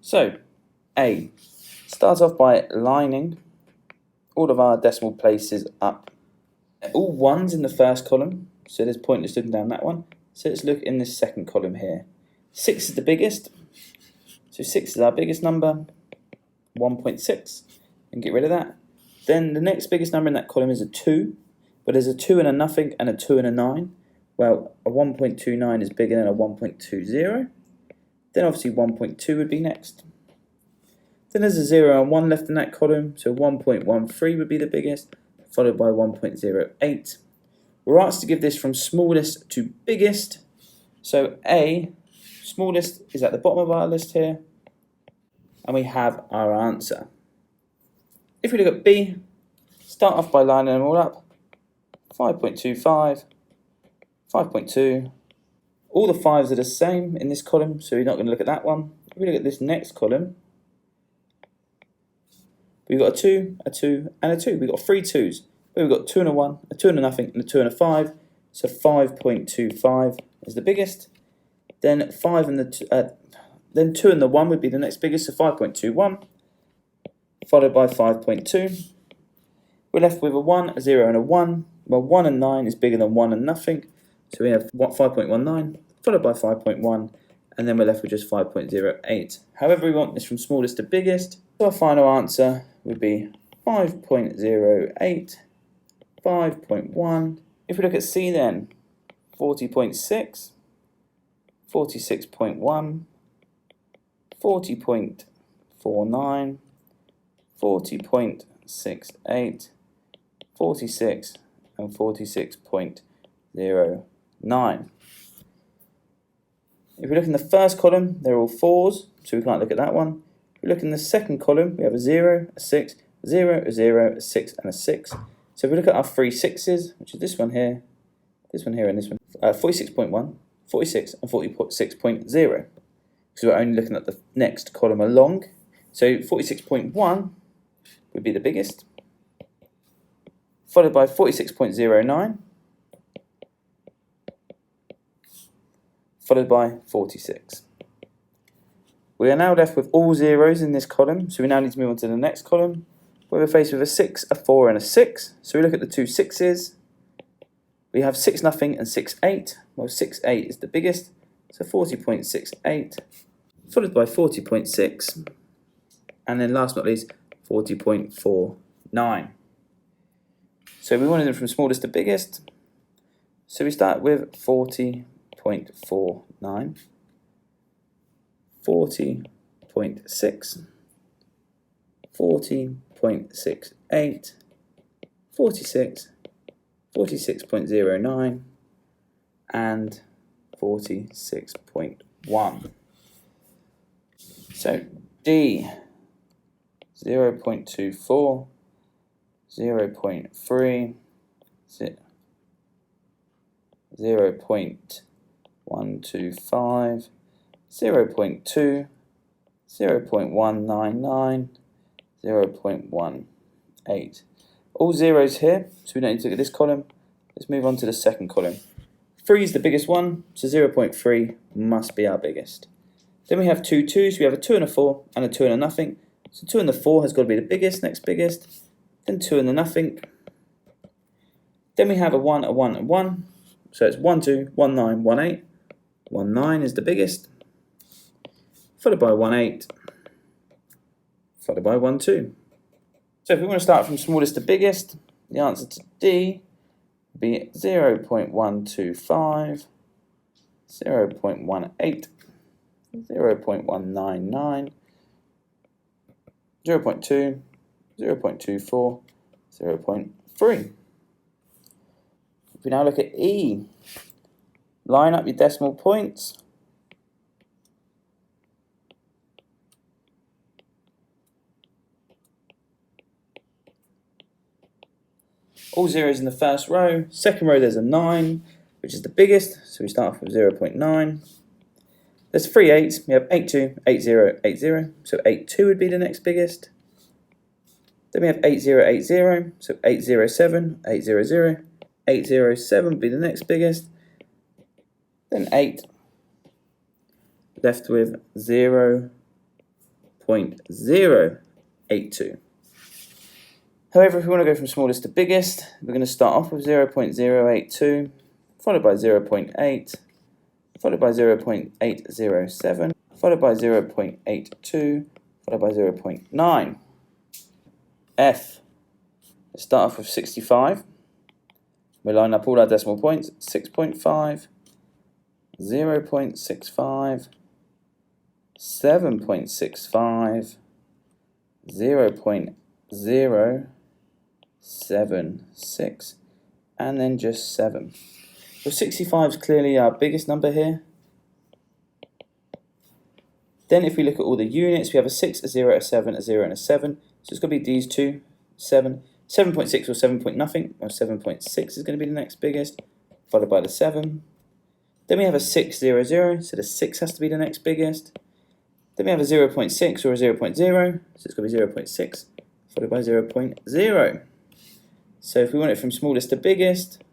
So, A. Start off by lining all of our decimal places up. All ones in the first column, so there's pointless looking down that one. So let's look in this second column here. 6 is the biggest, so 6 is our biggest number, 1.6, and get rid of that. Then the next biggest number in that column is a 2, but there's a 2 and a nothing and a 2 and a 9. Well, a 1.29 is bigger than a 1.20. Then obviously 1.2 would be next. Then there's a 0 and 1 left in that column, so 1.13 would be the biggest, followed by 1.08. We're asked to give this from smallest to biggest. So A, smallest, is at the bottom of our list here, and we have our answer. If we look at B, start off by lining them all up. 5.25, 5.2. All the 5s are the same in this column, so we're not going to look at that one. If we look at this next column, we've got a 2, a 2, and a 2. We've got 3 2s. But we've got 2 and a 1, a 2 and a nothing, and a 2 and a 5. So 5.25 is the biggest. Then 5 and then 2 and the 1 would be the next biggest, so 5.21, followed by 5.2. We're left with a 1, a 0, and a 1. Well, 1 and 9 is bigger than 1 and nothing. So we have 5.19, followed by 5.1, and then we're left with just 5.08. However, we want this from smallest to biggest. So our final answer would be 5.08, 5.1. If we look at C then, 40.6, 46.1, 40.49, 40.68, 46, and 46.09. If we look in the first column, they're all 4s, so we can't look at that one. If we look in the second column, we have a 0, a 6, a 0, a 0, a 6, and a 6. So if we look at our 3 6s, which is this one here, and this one, 46.1, 46, and 46.0, because we're only looking at the next column along. So 46.1 would be the biggest, followed by 46.09, followed by 46. We are now left with all 0s in this column, so we now need to move on to the next column, where we're faced with a 6, a 4, and a 6. So we look at the 2 6s. We have 6 nothing and 6 8. Well, 6 8 is the biggest, so 40.68, followed by 40.6, and then last but not least, 40.49. So we wanted them from smallest to biggest, so we start with 40.49, 40.6, 40.68, 46, 46.09, and 46.1. So D, 0.24, 0.3, 0.125, 0.2, 0.199, 0.18. All 0s here, so we don't need to look at this column. Let's move on to the second column. 3 is the biggest one, so 0.3 must be our biggest. Then we have 2 2s, we have a 2 and a 4, and a 2 and a nothing. So 2 and the 4 has got to be the biggest, next biggest. Then 2 and the nothing. Then we have a 1, a 1, and 1. So it's 1 2, 1 9, 1 8. 1 9 is the biggest, followed by 1 8, followed by 1 2. So if we want to start from smallest to biggest, the answer to D would be 0.125, 0.18, 0.199, 0.2, 0.24, 0.3. If we now look at E, line up your decimal points. All 0s in the first row. Second row there's a 9, which is the biggest, so we start off with 0.9. There's 3 8s, we have 82, 80, 80, so 82 would be the next biggest. Then we have 8080, so 807, 800, 807 would be the next biggest. Then 8, left with 0, 0.082. However, if we want to go from smallest to biggest, we're going to start off with 0.082, followed by 0.8, followed by 0.807, followed by 0.82, followed by 0.9. F. Let's start off with 65. We line up all our decimal points. 6.5, 0.65, 7.65, 0.076, and then just 7. So 65 is clearly our biggest number here. Then if we look at all the units, we have a 6, a 0, a 7, a 0, and a 7. So it's going to be these two, 7. 7.6 or 7 point nothing, or 7.6 is going to be the next biggest, followed by the 7. Then we have a 6, 0, 0, so the 6 has to be the next biggest. Then we have a 0.6 or a 0.0, so it's going to be 0.6, followed by 0.0. So if we want it from smallest to biggest,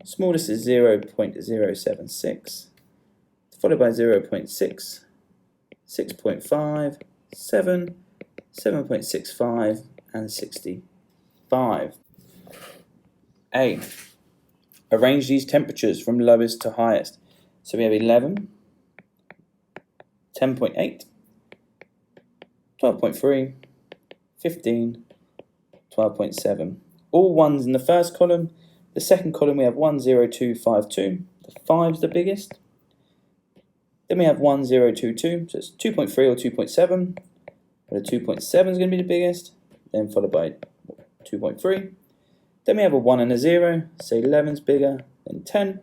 smallest is 0.076, followed by 0.6, 6.5, 7, 7.65, and 65. A. Arrange these temperatures from lowest to highest. So we have 11, 10.8, 12.3, 15, 12.7. All ones in the first column. The second column we have 1, 0, 2, 5, 2. The 5 is the biggest. Then we have 1, 0, 2, 2. So it's 2.3 or 2.7. But the 2.7 is going to be the biggest. Then followed by 2.3. Then we have a 1 and a 0. So 11 is bigger than 10.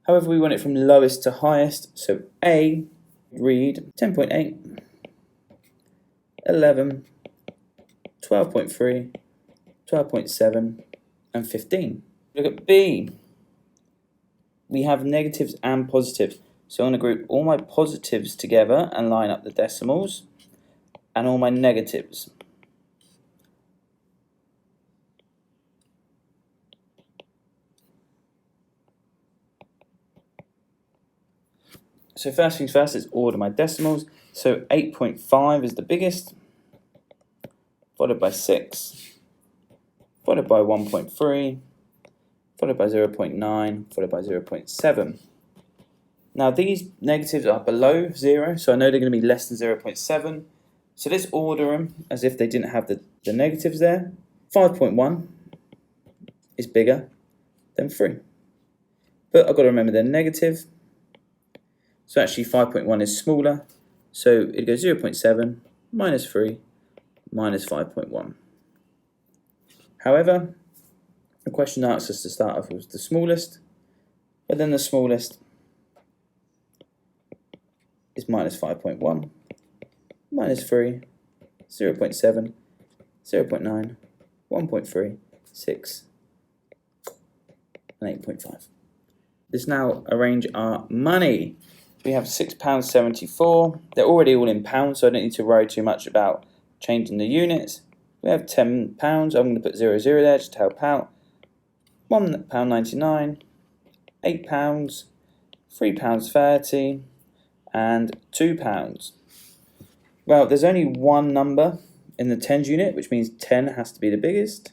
However, we want it from lowest to highest. So A, read 10.8, 11, 12.3, 12.7, and 15. Look at B. We have negatives and positives. So I'm going to group all my positives together and line up the decimals, and all my negatives. So first things first is order my decimals. So 8.5 is the biggest, followed by 6, followed by 1.3, followed by 0.9, followed by 0.7. Now these negatives are below 0, so I know they're going to be less than 0.7. So let's order them as if they didn't have the negatives there. 5.1 is bigger than 3. But I've got to remember they're negative. So actually 5.1 is smaller. So it goes 0.7 minus 3 minus 5.1. However, the question asks us to start off with the smallest, but then the smallest is minus 5.1, minus 3, 0.7, 0.9, 1.3, 6, and 8.5. Let's now arrange our money. We have £6.74. They're already all in pounds, so I don't need to worry too much about changing the units. We have £10. I'm going to put 00 there just to help out. £1.99, £8, £3.30, and £2. Well, there's only one number in the tens unit, which means 10 has to be the biggest.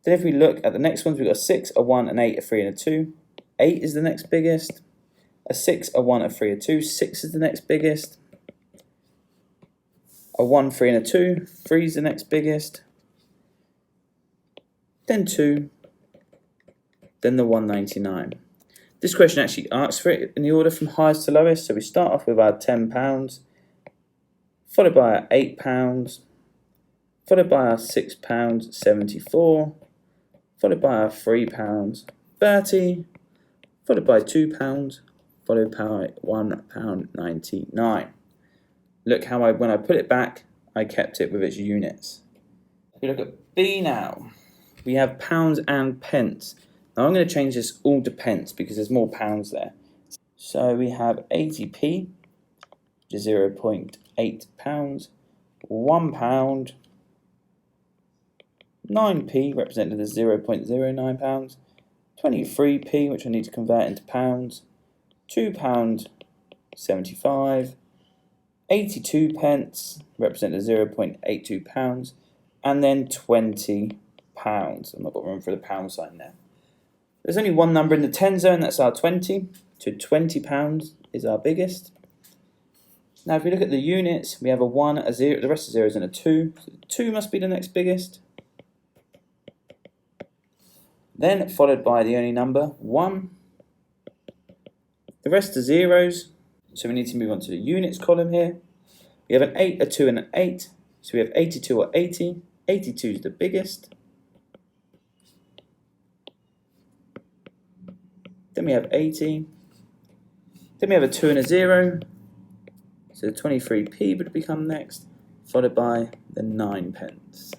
Then if we look at the next ones, we've got a 6, a 1, an 8, a 3, and a 2. 8 is the next biggest. A 6, a 1, a 3, a 2. 6 is the next biggest. A 1, 3, and a 2. 3 is the next biggest. Then 2. Then the 199. This question actually asks for it in the order from highest to lowest. So we start off with our £10, followed by our £8, followed by our £6.74, followed by our £3.30, followed by £2, followed by £1.99. Look how when I put it back, I kept it with its units. If we look at B now, we have pounds and pence. Now I'm going to change this all to pence because there's more pounds there. So we have 80p, which is 0.8 pounds, £1, 9p represented as 0.09 pounds, 23p, which I need to convert into pounds, £2.75, 82 pence, representing 0.82 pounds, and then 20 pounds. I've not got room for the pound sign there. There's only one number in the 10 zone, that's our 20. So 20 pounds is our biggest. Now if we look at the units, we have a 1, a 0, the rest are zeros and a 2. So 2 must be the next biggest. Then followed by the only number, 1. The rest are zeros, so we need to move on to the units column here. We have an 8, a 2 and an 8, so we have 82 or 80. 82 is the biggest. Then we have 80. Then we have a 2 and a 0, so the 23p would become next, followed by the 9 pence.